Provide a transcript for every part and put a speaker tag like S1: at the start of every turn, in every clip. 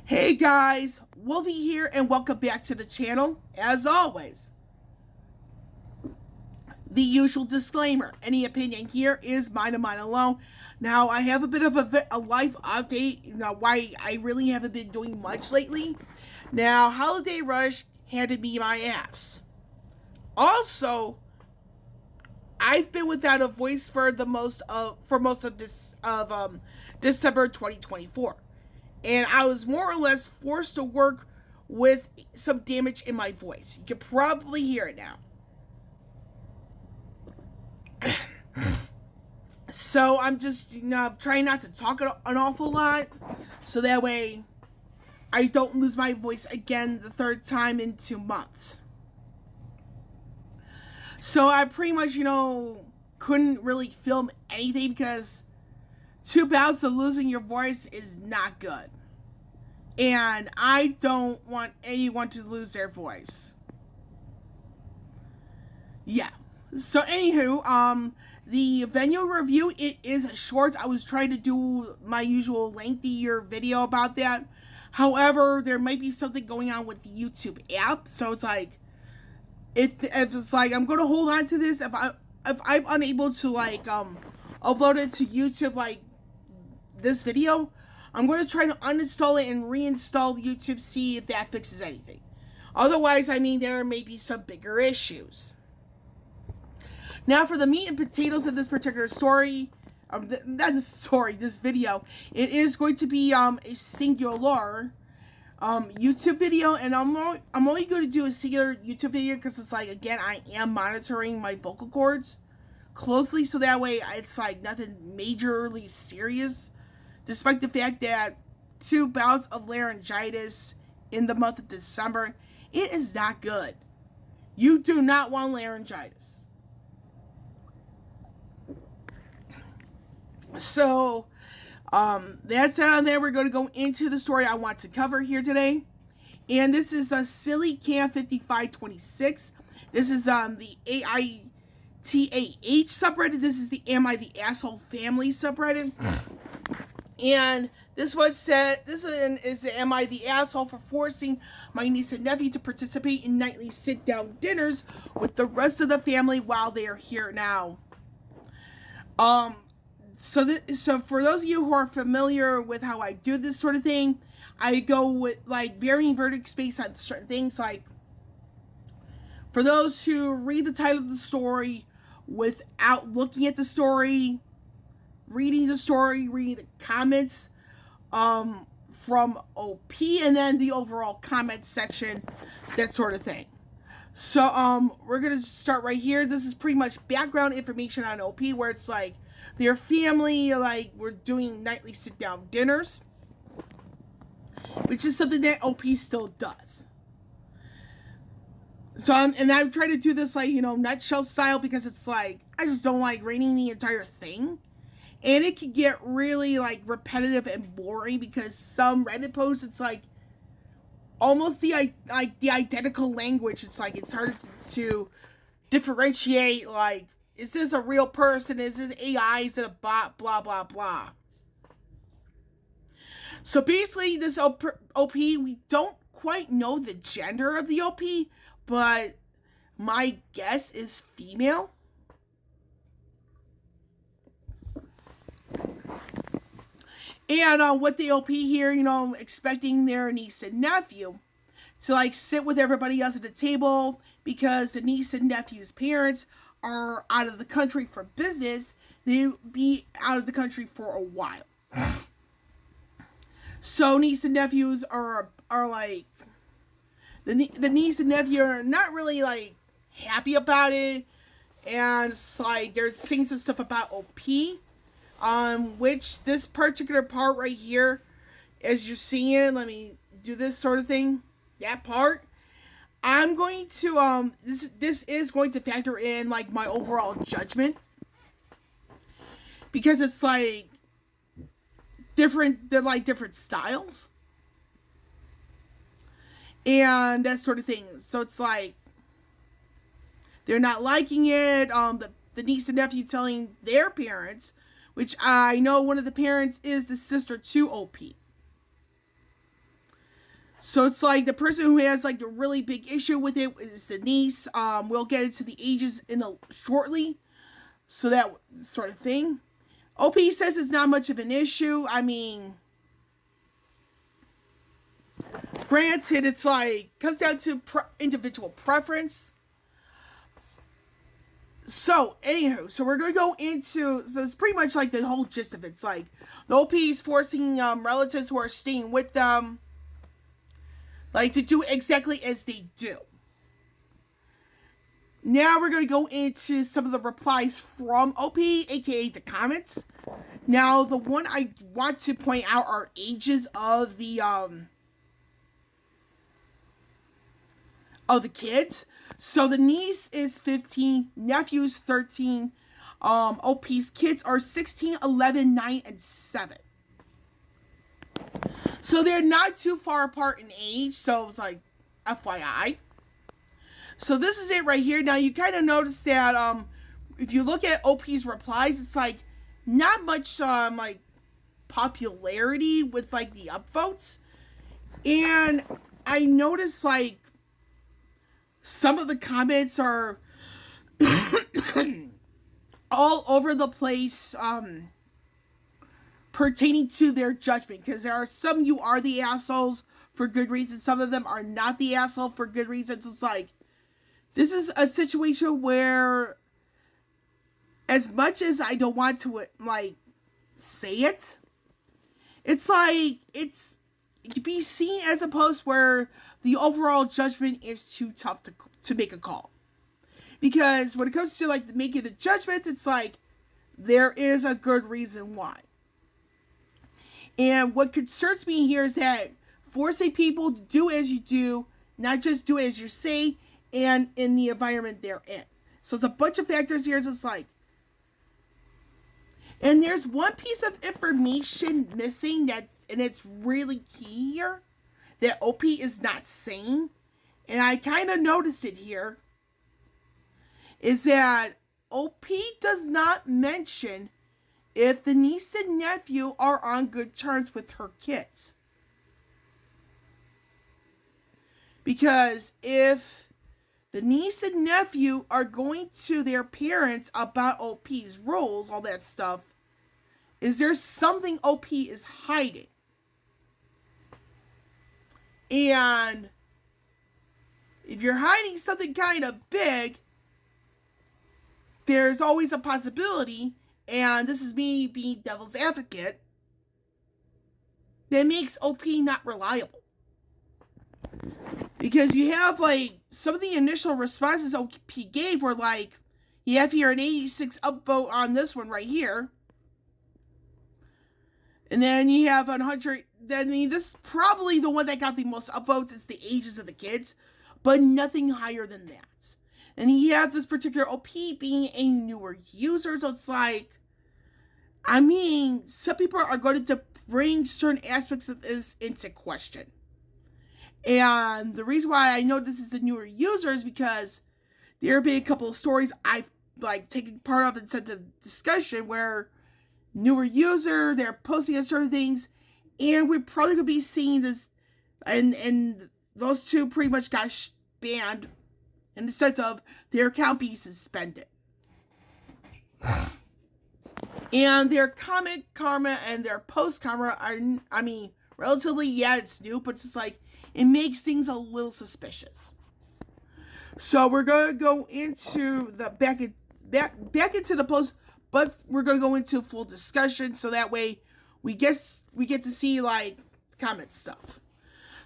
S1: Hey guys, Wolvie here and welcome back to the channel. As always, the usual disclaimer, any opinion here is mine and mine alone. Now, I have a bit of a life update, why I really haven't been doing much lately. Now, Holiday Rush handed me my ass. Also, I've been without a voice for most of December 2024. And I was more or less forced to work with some damage in my voice. You can probably hear it now. So I'm just trying not to talk an awful lot, so that way I don't lose my voice again the third time in 2 months. So I pretty much, couldn't really film anything because 2 bouts of losing your voice is not good. And I don't want anyone to lose their voice. Yeah. So anywho, the venue review, it is short. I was trying to do my usual lengthier video about that. However, there might be something going on with the YouTube app. So it's like, if it's like, I'm going to hold on to this. If I'm unable to upload it to YouTube, like this video, I'm going to try to uninstall it and reinstall YouTube, see if that fixes anything. Otherwise, there may be some bigger issues. Now, for the meat and potatoes of this particular story, this video, it is going to be a singular YouTube video, and I'm only going to do a singular YouTube video because it's like, again, I am monitoring my vocal cords closely, so that way it's like nothing majorly serious. Despite the fact that 2 bouts of laryngitis in the month of December, it is not good. You do not want laryngitis. So, that's it on there. We're going to go into the story I want to cover here today. And this is a Silly Cam 5526. This is the AITAH subreddit. This is the Am I the Asshole Family subreddit. And this was said, is Am I the Asshole for forcing my niece and nephew to participate in nightly sit-down dinners with the rest of the family while they are here now? So for those of you who are familiar with how I do this sort of thing, I go with varying verdict based on certain things. Like, for those who read the title of the story without looking at the story, reading the story, reading the comments from OP, and then the overall comment section, that sort of thing. So we're gonna start right here. This is pretty much background information on OP, where it's like their family, we're doing nightly sit-down dinners, which is something that OP still does. So I've tried to do this nutshell style, because it's like, I just don't like reading the entire thing. And it can get really repetitive and boring, because some Reddit posts, it's like almost the identical language. It's like, it's hard to differentiate, is this a real person? Is this AI? Is it a bot? Blah, blah, blah. So basically, this OP, we don't quite know the gender of the OP, but my guess is female. And with the OP here, expecting their niece and nephew to sit with everybody else at the table, because the niece and nephew's parents are out of the country for business. They'll be out of the country for a while. So niece and nephews are the niece and nephew are not really happy about it, and it's they're saying some stuff about OP. Which this particular part right here, as you're seeing, let me do this sort of thing, that part, I'm going to, this is going to factor in, my overall judgment, because it's, different, they're, different styles, and that sort of thing. So it's, they're not liking it, the niece and nephew telling their parents, which I know one of the parents is the sister to OP. So it's like the person who has like a really big issue with it is the niece. We'll get into the ages shortly. So that sort of thing. OP says it's not much of an issue. I mean, granted, it's like, comes down to individual preference. So, anywho, so we're going to go into, so it's pretty much like the whole gist of it. It's like, the OP is forcing relatives who are staying with them, like, to do exactly as they do. Now we're going to go into some of the replies from OP, aka the comments. Now, the one I want to point out are ages of the kids. So the niece is 15, nephew's 13. OP's kids are 16, 11, 9, and 7. So they're not too far apart in age. So it's like, FYI. So this is it right here. Now you kind of notice that if you look at OP's replies, it's like not much like popularity with like the upvotes. And I noticed like some of the comments are all over the place pertaining to their judgment, because there are some you are the assholes for good reasons, some of them are not the asshole for good reasons. It's like, this is a situation where, as much as I don't want to like say it, it's like it can be seen as a post where the overall judgment is too tough to make a call. Because when it comes to like making the judgment, it's like there is a good reason why. And what concerns me here is that forcing people to do as you do, not just do as you say, and in the environment they're in. So it's a bunch of factors here. It's just like, and there's one piece of information missing and it's really key here that OP is not saying, and I kind of noticed it here, is that OP does not mention if the niece and nephew are on good terms with her kids. Because if the niece and nephew are going to their parents about OP's rules, all that stuff, is there something OP is hiding? And if you're hiding something kind of big, there's always a possibility, and this is me being devil's advocate, that makes OP not reliable. Because you have, like, some of the initial responses OP gave were like, you have here an 86 upvote on this one right here. And then you have 100, then this is probably the one that got the most upvotes is the ages of the kids, but nothing higher than that. And you have this particular OP being a newer user, so it's like, I mean, some people are going to bring certain aspects of this into question. And the reason why I know this is the newer user is because there have been a couple of stories I've like taken part of in sense of discussion where newer user, they're posting on certain things, and we're probably going to be seeing this, and those two pretty much got banned in the sense of their account being suspended. And their comment karma and their post karma are, I mean, relatively, yeah, it's new, but it's just like, it makes things a little suspicious. So we're going to go into the back into the post, but we're going to go into full discussion, so that way we get to see like comment stuff.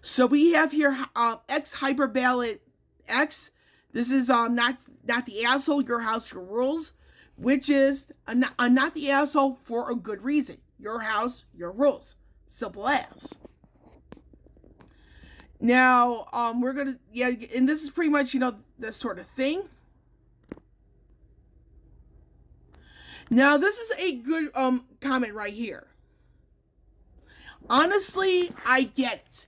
S1: So we have here X Hyper Ballot X. This is not the asshole, your house, your rules, which is not the asshole for a good reason. Your house, your rules. Simple as. Now, we're gonna, yeah, and this is pretty much, you know, this sort of thing. Now, this is a good comment right here. Honestly, I get it.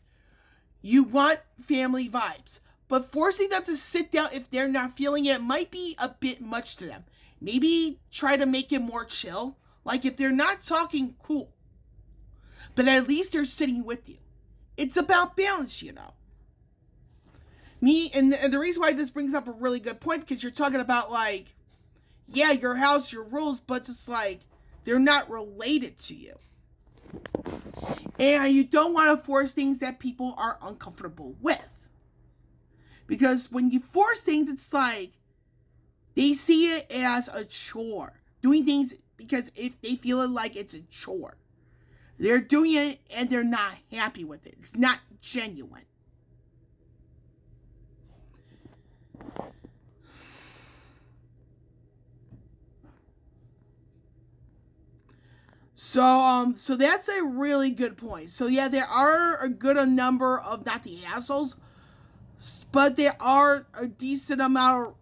S1: You want family vibes, but forcing them to sit down if they're not feeling it might be a bit much to them. Maybe try to make it more chill. Like if they're not talking, cool. But at least they're sitting with you. It's about balance, and the reason why this brings up a really good point, because you're talking about, like, yeah, your house, your rules, but it's like, they're not related to you. And you don't want to force things that people are uncomfortable with. Because when you force things, it's like, they see it as a chore. Doing things because if they feel it like it's a chore. They're doing it and they're not happy with it. It's not genuine. So that's a really good point. So yeah, there are a good number of, not the assholes, but there are a decent amount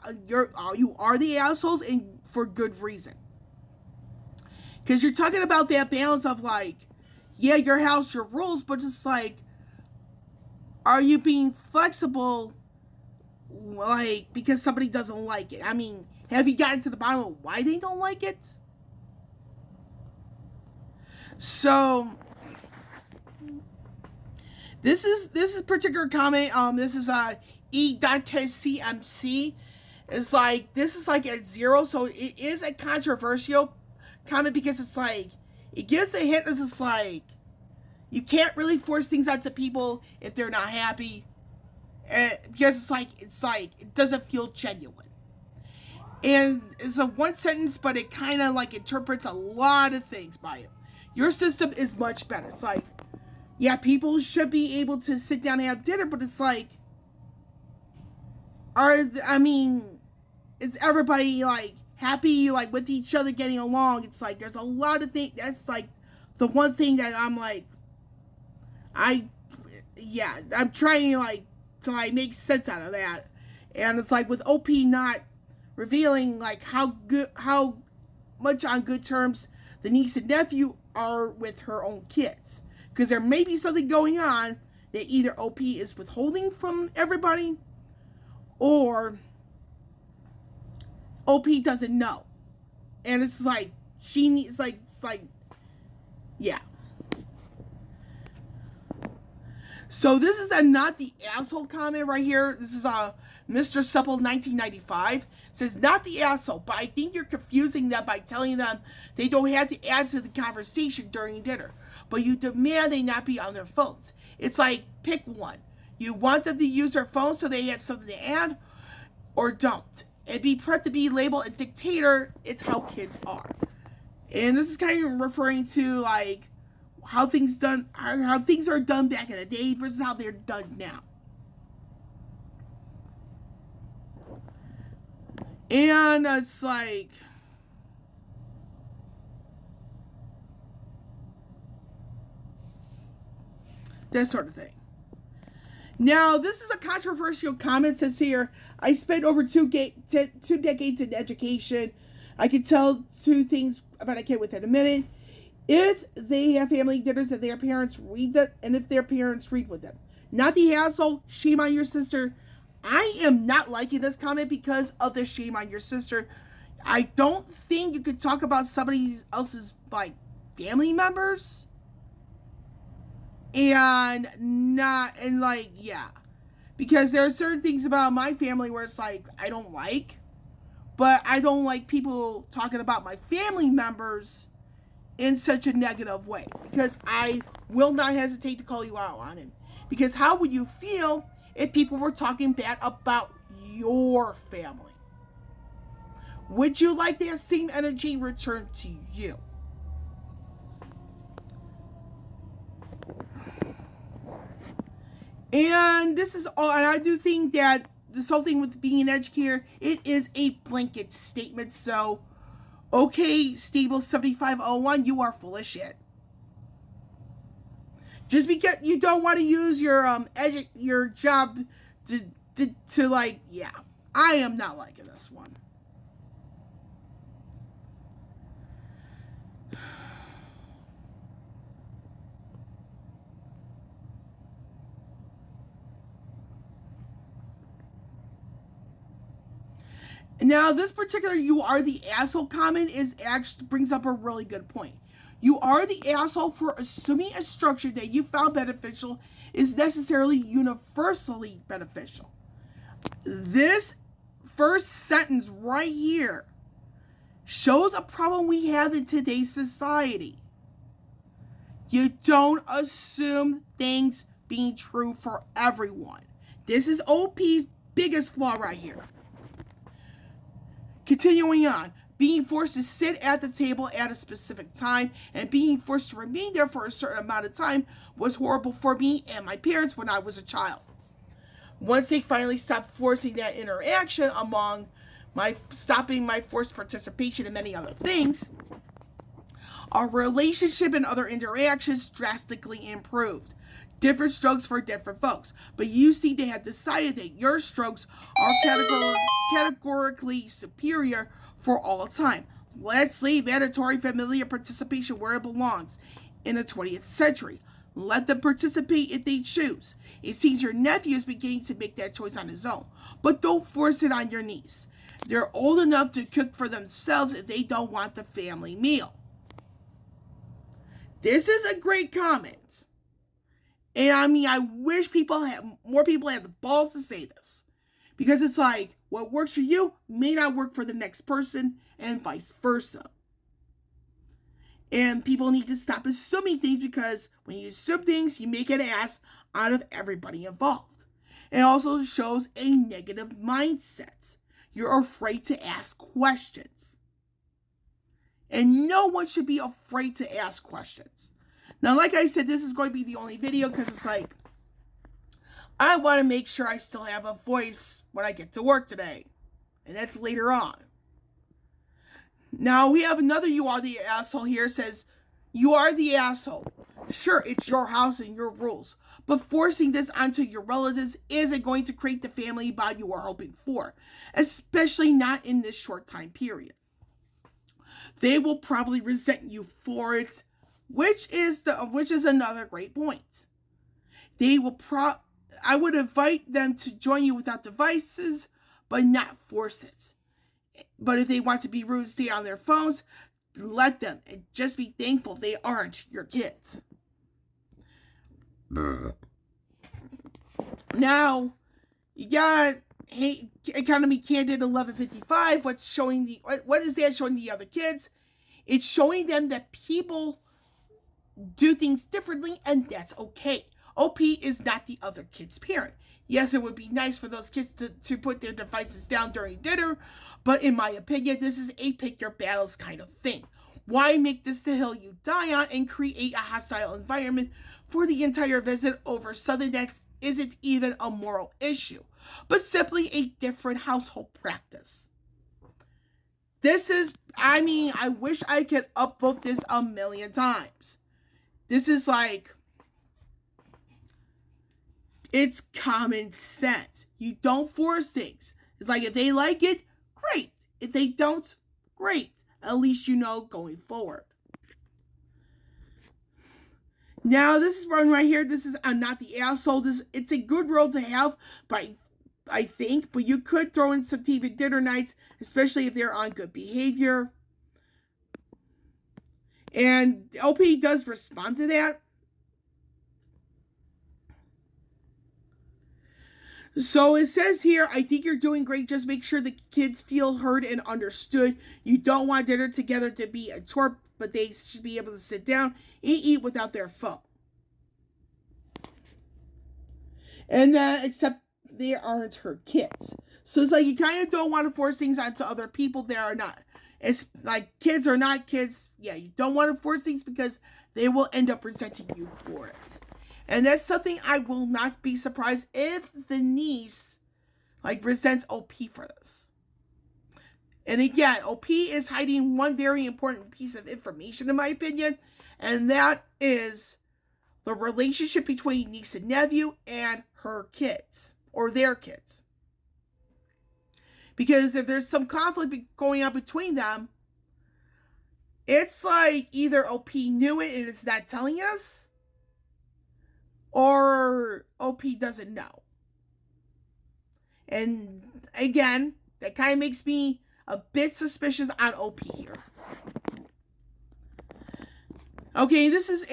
S1: of, you are the assholes, and for good reason. Because you're talking about that balance of, like, yeah, your house, your rules, but just like, are you being flexible, like, because somebody doesn't like it? I mean, have you gotten to the bottom of why they don't like it? So this is particular comment. This is e.cmc. It's like, this is like at 0, so it is a controversial comment, because it's like, it gives a hint. This is like, you can't really force things out to people if they're not happy, because it's like it doesn't feel genuine. And it's a one sentence, but it kind of like interprets a lot of things by it. Your system is much better. It's like, yeah, people should be able to sit down and have dinner, but it's like, is everybody, like, happy, like, with each other, getting along? It's like, there's a lot of things. That's like the one thing that I'm like, I'm trying to make sense out of that. And it's like, with OP not revealing, like, how much on good terms the niece and nephew are with her own kids, because there may be something going on that either OP is withholding from everybody, or OP doesn't know. And it's like, she needs, like, it's like, yeah. So this is a not the asshole comment right here. This is Mr. Supple 1995. Says, not the asshole, but I think you're confusing them by telling them they don't have to add to the conversation during dinner, but you demand they not be on their phones. It's like, pick one. You want them to use their phone so they have something to add, or don't. And be prepped to be labeled a dictator. It's how kids are. And this is kind of referring to, like, how things are done back in the day versus how they're done now. And it's like, that sort of thing. Now, this is a controversial comment. It says here, I spent over two decades in education. I can tell 2 things about a kid within a minute. If they have family dinners, that their parents read them, and if their parents read with them. Not the asshole, shame on your sister. I am not liking this comment because of the shame on your sister. I don't think you could talk about somebody else's, like, family members and yeah. Because there are certain things about my family where it's like, I don't like, but I don't like people talking about my family members in such a negative way, because I will not hesitate to call you out on it. Because how would you feel if people were talking bad about your family? Would you like that same energy returned to you? And this is all, and I do think that this whole thing with being an educator, it is a blanket statement. So, okay, Stable 7501, you are full of shit. Just because you don't want to use your job to like, yeah, I am not liking this one. Now, this particular "you are the asshole" comment is actually brings up a really good point. You are the asshole for assuming a structure that you found beneficial is necessarily universally beneficial. This first sentence right here shows a problem we have in today's society. You don't assume things being true for everyone. This is OP's biggest flaw right here. Continuing on, being forced to sit at the table at a specific time and being forced to remain there for a certain amount of time was horrible for me and my parents when I was a child. Once they finally stopped forcing that interaction stopping my forced participation in many other things, our relationship and other interactions drastically improved. Different strokes for different folks, but you seem to have decided that your strokes are categorically superior for all time. Let's leave mandatory familiar participation where it belongs in the 20th century. Let them participate if they choose. It seems your nephew is beginning to make that choice on his own, but don't force it on your niece. They're old enough to cook for themselves if they don't want the family meal. This is a great comment. And I mean, I wish more people had the balls to say this. Because it's like, what works for you may not work for the next person, and vice versa. And people need to stop assuming things, because when you assume things, you make an ass out of everybody involved. It also shows a negative mindset. You're afraid to ask questions. And no one should be afraid to ask questions. Now, like I said, this is going to be the only video because it's like, I want to make sure I still have a voice when I get to work today. And that's later on. Now, we have another You Are the Asshole here. Says, you are the asshole. Sure, it's your house and your rules. But forcing this onto your relatives isn't going to create the family bond you are hoping for. Especially not in this short time period. They will probably resent you for it. Which is another great point. I would invite them to join you without devices, but not force it. But if they want to be rude and stay on their phones, let them, and just be thankful they aren't your kids. Now, you got Economy Candid 1155. What is that showing the other kids? It's showing them that people do things differently, and that's okay. OP is not the other kid's parent. Yes, it would be nice for those kids to put their devices down during dinner, but in my opinion, this is a pick your battles kind of thing. Why make this the hill you die on and create a hostile environment for the entire visit over something that isn't even a moral issue, but simply a different household practice? I wish I could upvote this 1,000,000 times. This is like, it's common sense. You don't force things. It's like, if they like it, great. If they don't, great. At least you know going forward. Now, this is one right here. This is I'm Not the Asshole. It's a good role to have, I think. But you could throw in some TV dinner nights, especially if they're on good behavior. And OP does respond to that. So it says here, I think you're doing great. Just make sure the kids feel heard and understood. You don't want dinner together to be a chore, but they should be able to sit down and eat without their phone. And except they aren't her kids. So it's like, you kind of don't want to force things onto other people that are not. It's like, kids are not kids. Yeah, you don't want to force things because they will end up resenting you for it. And that's something I will not be surprised if the niece resents OP for this. And again, OP is hiding one very important piece of information, in my opinion, and that is the relationship between niece and nephew and her kids, or their kids. Because if there's some conflict going on between them, it's like either OP knew it and it's not telling us, or OP doesn't know. And again, that kind of makes me a bit suspicious on OP here. Okay, this is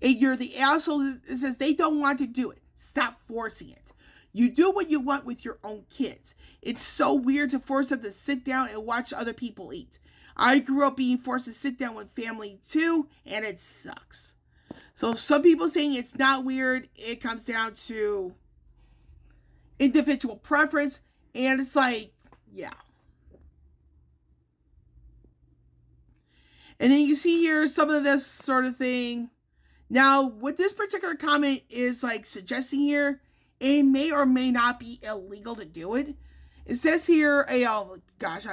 S1: you're the asshole. It says they don't want to do it. Stop forcing it. You do what you want with your own kids. It's so weird to force them to sit down and watch other people eat. I grew up being forced to sit down with family too, and it sucks. So some people saying it's not weird, it comes down to individual preference, and it's like, yeah. And then you see here some of this sort of thing. Now, what this particular comment is like suggesting here, it may or may not be illegal to do it. It says here, oh gosh,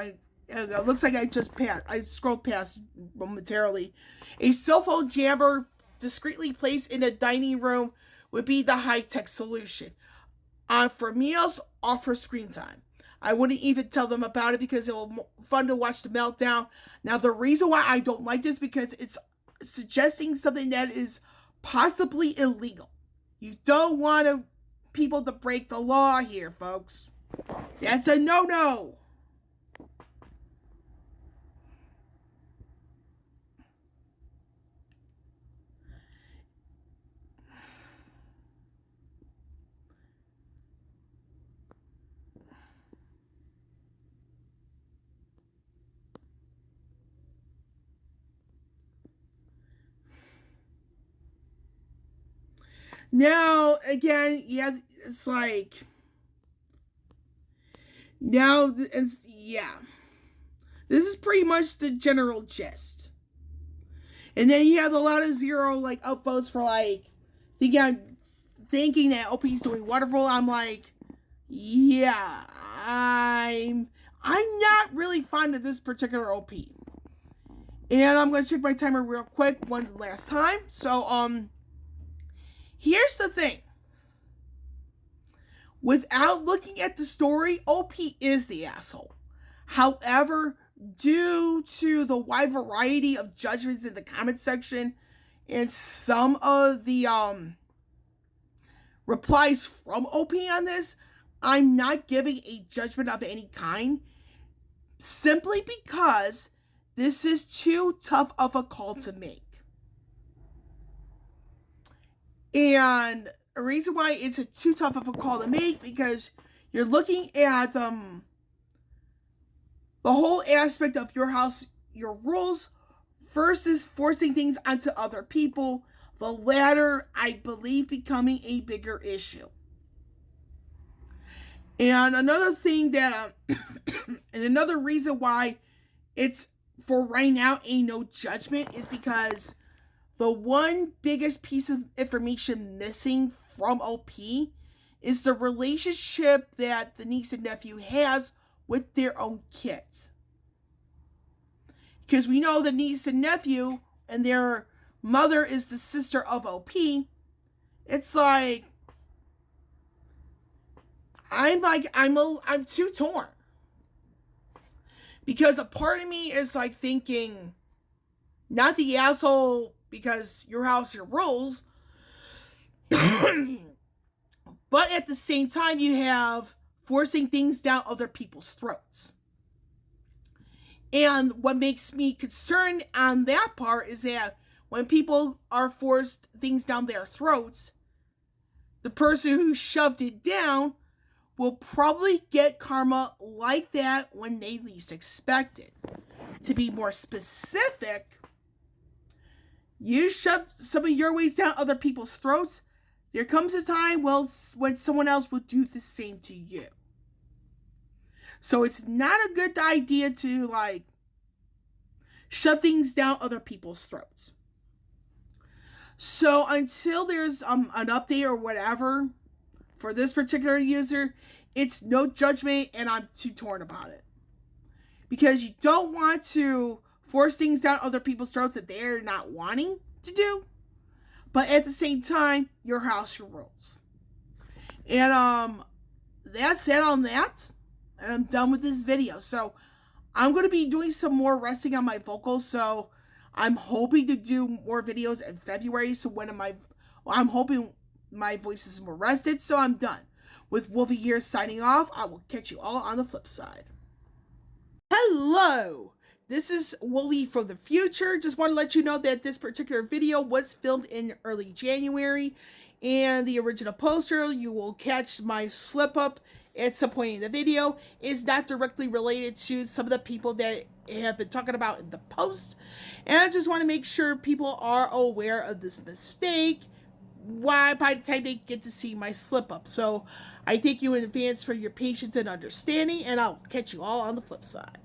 S1: it looks like I scrolled past momentarily. A cell phone jammer discreetly placed in a dining room would be the high-tech solution. For meals or for screen time. I wouldn't even tell them about it because it will be fun to watch the meltdown. Now, the reason why I don't like this because it's suggesting something that is possibly illegal. You don't want people to break the law here, folks. That's a no-no. Now, again, yeah, it's like, now, yeah. This is pretty much the general gist. And then you have a lot of zero, like, upvotes for, like, thinking that OP's doing wonderful. I'm like, yeah, I'm not really fond of this particular OP. And I'm going to check my timer real quick one last time. So, here's the thing. Without looking at the story, OP is the asshole. However, due to the wide variety of judgments in the comment section and some of the replies from OP on this, I'm not giving a judgment of any kind simply because this is too tough of a call to make. And a reason why it's too tough of a call to make because you're looking at the whole aspect of your house, your rules, versus forcing things onto other people. The latter, I believe, becoming a bigger issue. And another thing that, and another reason why it's for right now a no judgment is because the one biggest piece of information missing from OP is the relationship that the niece and nephew has with their own kids. Because we know the niece and nephew and their mother is the sister of OP. It's like, I'm too torn. Because a part of me is like thinking, not the asshole because your house, your rules. But at the same time, you have forcing things down other people's throats. And what makes me concerned on that part is that when people are forced things down their throats, the person who shoved it down will probably get karma like that when they least expect it. To be more specific, you shove some of your ways down other people's throats, there comes a time when someone else will do the same to you. So it's not a good idea to like shove things down other people's throats. So until there's an update or whatever for this particular user, it's no judgment and I'm too torn about it. Because you don't want to force things down other people's throats that they're not wanting to do. But at the same time, your house, your rules. And that's it on that. And I'm done with this video. So I'm going to be doing some more resting on my vocals. So I'm hoping to do more videos in February. So I'm hoping my voice is more rested. So I'm done. With Wolfie here signing off. I will catch you all on the flip side. Hello! This is Wolvie from the future. Just want to let you know that this particular video was filmed in early January, and the original poster, you will catch my slip up at some point in the video, is not directly related to some of the people that have been talking about in the post. And I just want to make sure people are aware of this mistake by the time they get to see my slip up. So I thank you in advance for your patience and understanding, and I'll catch you all on the flip side.